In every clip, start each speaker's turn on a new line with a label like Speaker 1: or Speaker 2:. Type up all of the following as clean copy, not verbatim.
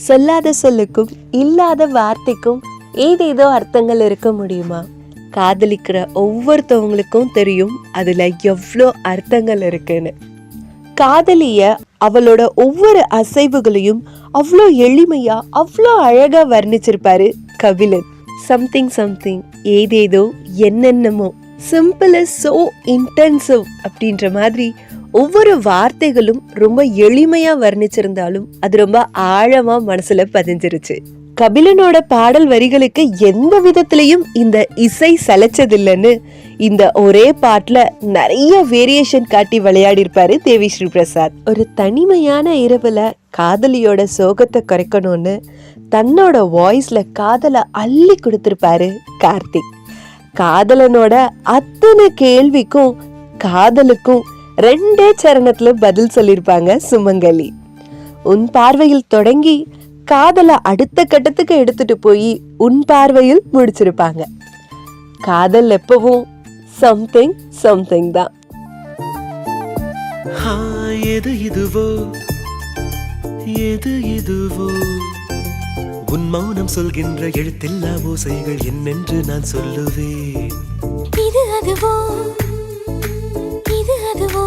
Speaker 1: சொல்லாத சொல்லுக்கும் இல்லாத வார்த்தைக்கும் ஏதேதோ அர்த்தங்கள் இருக்க முடியுமா? காதலிக்கிற ஒவ்வொருத்தவங்களுக்கும் தெரியும் அதுல எவ்வளோ அர்த்தங்கள் இருக்குன்னு. காதலிய அவளோட ஒவ்வொரு அசைவுகளையும் அவ்வளோ எளிமையா அவ்வளோ அழகா வர்ணிச்சிருப்பாரு கபிலன். சம்திங் சம்திங், ஏதேதோ, என்னென்னமோ, சிம்பிள் இஸ் சோ இன்டென்சிவ் அப்படின்ற மாதிரி ஒவ்வொரு வார்த்தைகளும் ரொம்ப எளிமையா வர்ணிச்சிருந்தாலும் அது ரொம்ப ஆழமா மனசுல பதிஞ்சிருச்சு. கபிலனோட பாடல் வரிகளுக்கு எந்த விதத்திலையும் இந்த இசை சலைச்சதில்லைன்னு இந்த ஒரே பாட்டுல நிறைய வேரியேஷன் காட்டி விளையாடி இருப்பாரு தேவி ஸ்ரீ பிரசாத். ஒரு தனிமையான இரவுல காதலியோட சோகத்தை குறைக்கணும்னு தன்னோட வாய்ஸ்ல காதலை அள்ளி கொடுத்திருப்பாரு கார்த்திக். காதலனோட அத்தனை கேள்விக்கும் காதலுக்கும் 2 சரணத்துல பதில் சொல்லிருப்பாங்க சுமங்கலி. உன் பார்வையில் தொடங்கி காதலை அடுத்த கட்டத்துக்கு எடுத்துட்டு போய் உன் பார்வையில் முடிச்சிருப்பாங்க. காதல் எப்பவும் சம்திங் சம்திங் தான்.
Speaker 2: எது இதுவோ எது இதுவோ உன் மௌனம் சொல்கின்ற எழுத்தில்லா ஓசைகள் என்னென்று நான் சொல்லுவேன்.
Speaker 3: இது அதுவோ இது அதுவோ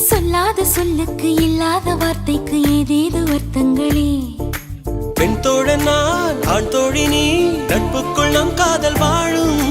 Speaker 3: சொல்லாத சொல்லுக்கு இல்லாத வார்த்தைக்கு ஏதேது அர்த்தங்களே.
Speaker 2: பெண் தோழன் நான், ஆண் தோழி நீ, நட்புக்குள் நம் காதல் வாழும்.